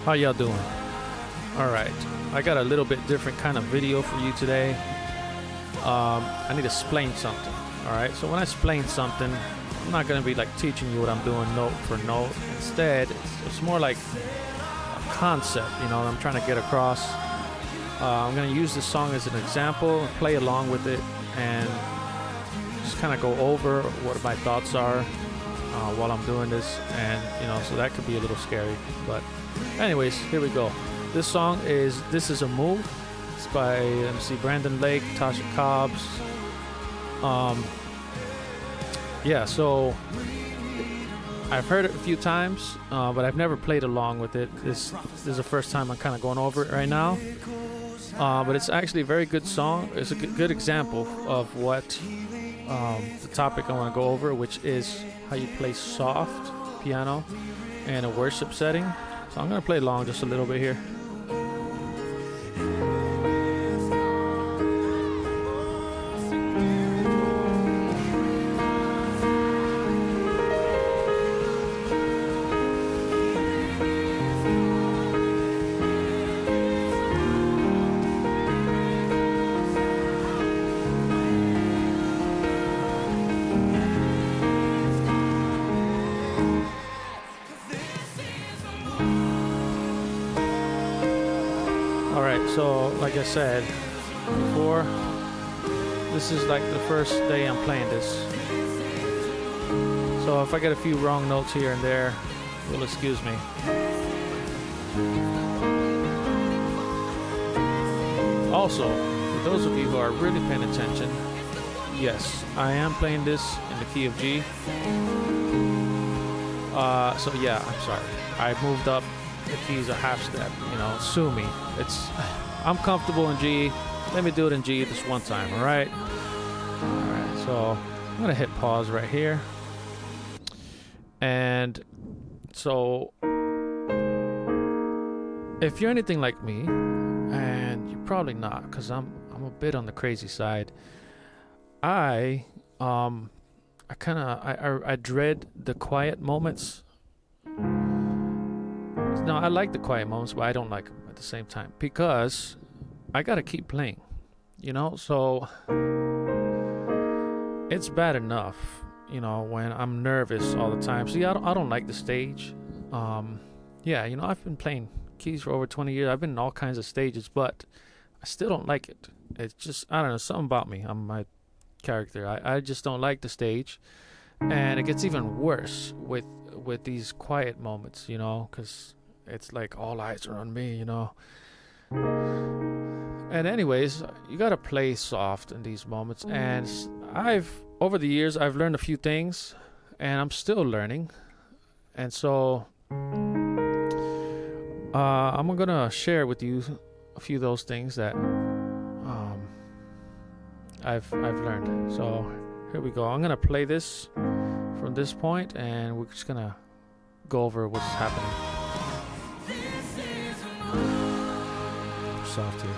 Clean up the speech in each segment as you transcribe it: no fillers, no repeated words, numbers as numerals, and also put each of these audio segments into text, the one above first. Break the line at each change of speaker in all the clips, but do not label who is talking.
How y'all doing? All right, I got a little bit different kind of video for you today. I need to explain something. All right, so when I explain something, I'm not gonna be like teaching you what I'm doing note for note. Instead, it's more like a concept, you know, I'm trying to get across. I'm gonna use this song as an example, play along with it, and just kind of go over what my thoughts are while I'm doing this, and you know, so that could be a little scary, but anyways, here we go. This song is This Is a Move. It's by MC Brandon Lake, Tasha Cobbs. Yeah, so I've heard it a few times, but I've never played along with it. This is the first time I'm kind of going over it right now. But it's actually a very good song. It's a good example of what the topic I want to go over, which is how you play soft piano in a worship setting. So I'm going to play along just a little bit here. Alright, so like I said before, this is like the first day I'm playing this. So if I get a few wrong notes here and there, you'll excuse me. Also, for those of you who are really paying attention, yes, I am playing this in the key of G. So yeah, I'm sorry. I moved up the keys a half step, you know, sue me. I'm comfortable in G. Let me do it in G this one time, alright? Alright, so I'm gonna hit pause right here. And so if you're anything like me, and you're probably not, because I'm a bit on the crazy side, I dread the quiet moments. No, I like the quiet moments, but I don't like them at the same time because I gotta keep playing, you know. So it's bad enough, you know, when I'm nervous all the time. See, I don't like the stage. Yeah, you know, I've been playing keys for over 20 years. I've been in all kinds of stages, but I still don't like it. It's just, I don't know, something about me. I'm my character. I just don't like the stage, and it gets even worse with these quiet moments, you know, because it's like all eyes are on me, you know. And anyways, you gotta play soft in these moments. And over the years, I've learned a few things, and I'm still learning. And so, I'm gonna share with you a few of those things that I've learned. So here we go. I'm gonna play this from this point, and we're just gonna go over what's happening. Soft here.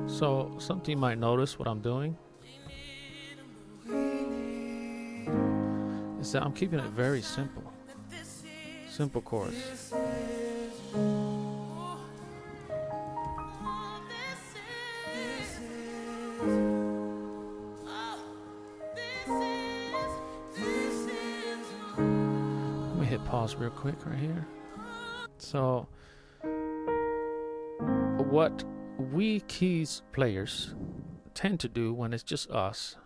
So something you might notice what I'm doing is that I'm keeping it very simple. Simple chords. Let me hit pause real quick right here. So what we keys players tend to do when it's just us,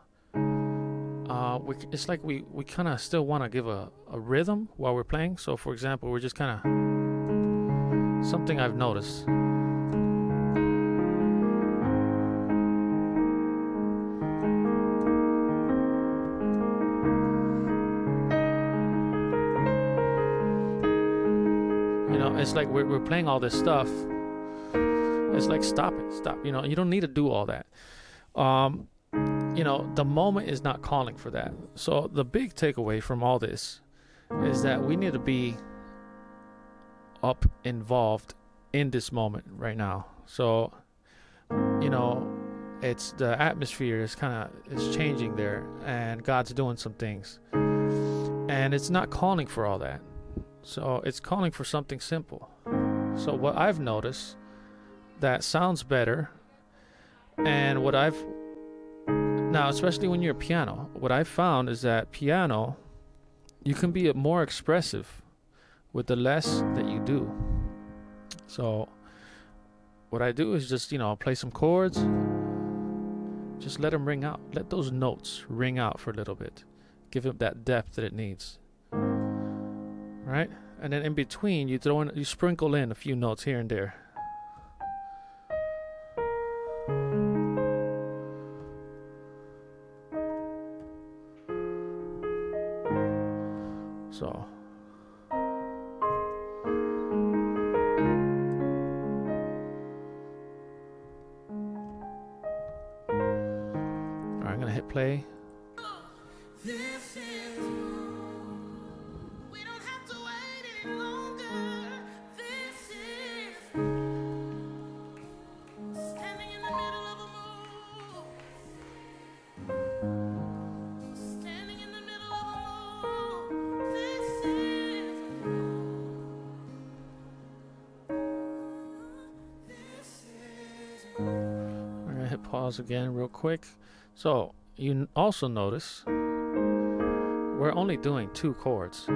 it's like we kind of still want to give a rhythm while we're playing. So for example, we're just kind of, something I've noticed, it's like we're playing all this stuff. It's like, stop it, stop. You don't need to do all that. The moment is not calling for that. So the big takeaway from all this is that we need to be involved in this moment right now. So, it's the atmosphere is changing there, and God's doing some things, and it's not calling for all that. So it's calling for something simple. So what I've noticed that sounds better, and now, especially when you're a piano, what I've found is that piano, you can be more expressive with the less that you do. So what I do is just, play some chords, just let them ring out. Let those notes ring out for a little bit. Give it that depth that it needs. Right? And then in between, you sprinkle in a few notes here and there. So I'm gonna hit play. Pause again real quick. So you also notice we're only doing 2 chords.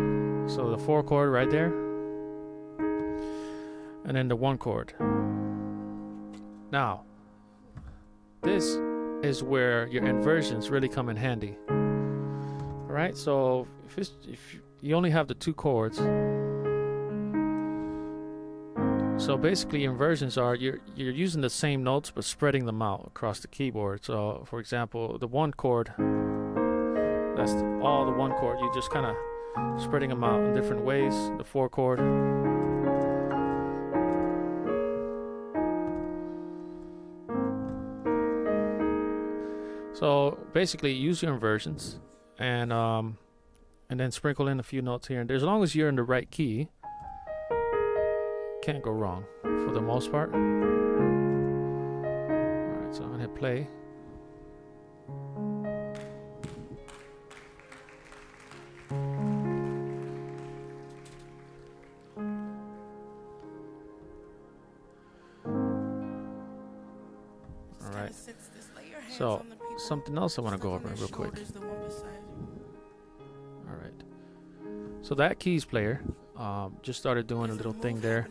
So the 4 chord right there, and then the 1 chord. Now this is where your inversions really come in handy. All right, so if you only have the 2 chords, so basically inversions are you're using the same notes but spreading them out across the keyboard. So for example, the 1 chord, that's all the 1 chord, you just kind of spreading them out in different ways. The 4 chord, so basically use your inversions and then sprinkle in a few notes here and there. As long as you're in the right key, can't go wrong for the most part. Alright, so I'm gonna hit play. Alright, so something else I want to go over real quick. Alright, so that keys player just started doing a little thing there.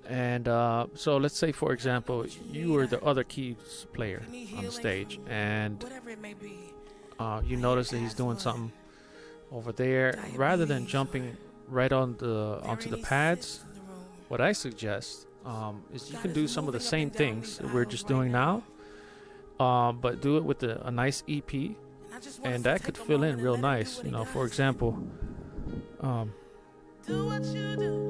And so let's say, for example, you were the other keys player on the stage, and you notice that he's doing something over there. Rather than jumping right onto the pads, what I suggest is you can do some of the same things that we're just doing now, but do it with a nice EP, and that could fill in real nice. For example, do what you do.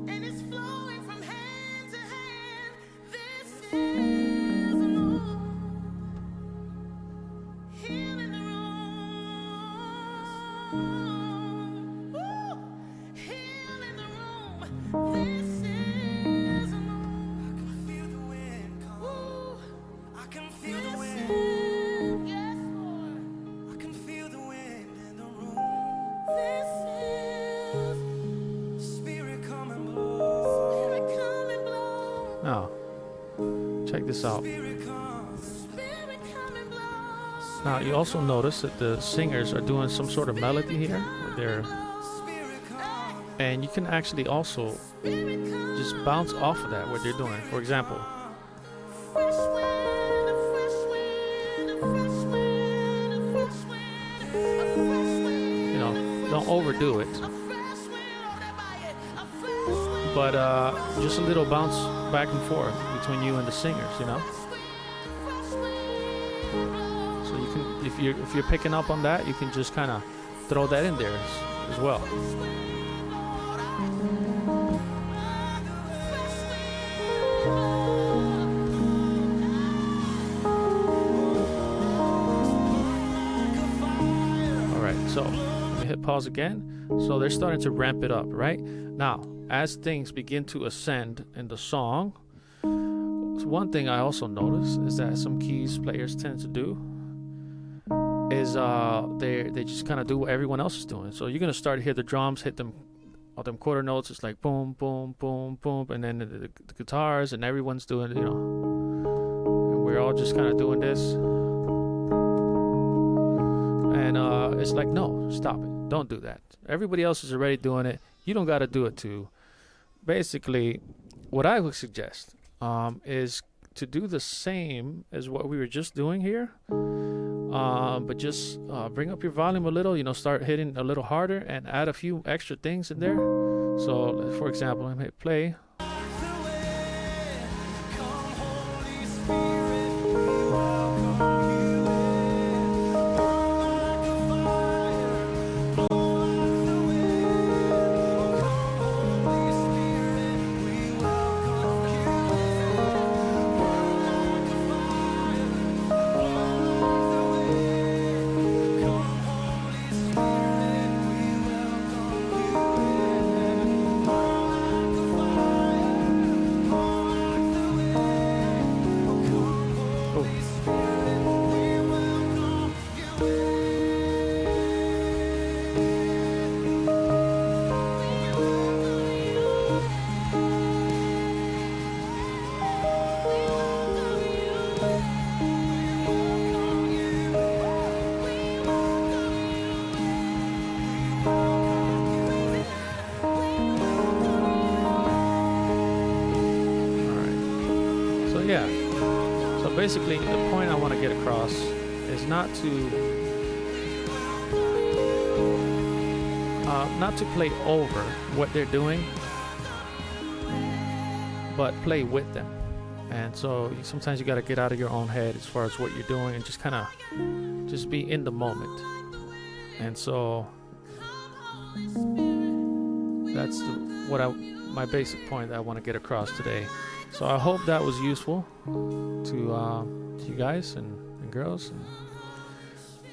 And it's flowing from heaven. this out. Now you also notice that the singers are doing some sort of melody here, where they're, and you can actually also just bounce off of that, what they're doing. For example, you know, don't overdo it, but just a little bounce back and forth between you and the singers, you know. So you can, if you're picking up on that, you can just kind of throw that in there as well. All right, so let me hit pause again. So they're starting to ramp it up, right? Now, as things begin to ascend in the song, one thing I also notice is that some keys players tend to do is they just kind of do what everyone else is doing. So you're gonna start to hear the drums hit them, all them quarter notes. It's like boom, boom, boom, boom, and then the guitars, and everyone's doing, you know, and we're all just kind of doing this. And it's like, no, stop it, don't do that. Everybody else is already doing it. You don't got to do it too. Basically, what I would suggest is to do the same as what we were just doing here, but just bring up your volume a little, you know, start hitting a little harder and add a few extra things in there. So for example, I'm hit play. Yeah, so basically the point I want to get across is not to play over what they're doing, but play with them. And so sometimes you got to get out of your own head as far as what you're doing and just kind of just be in the moment. And so that's my basic point that I want to get across today. So I hope that was useful to you guys and girls,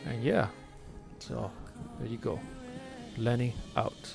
and yeah, so there you go. Lenny out.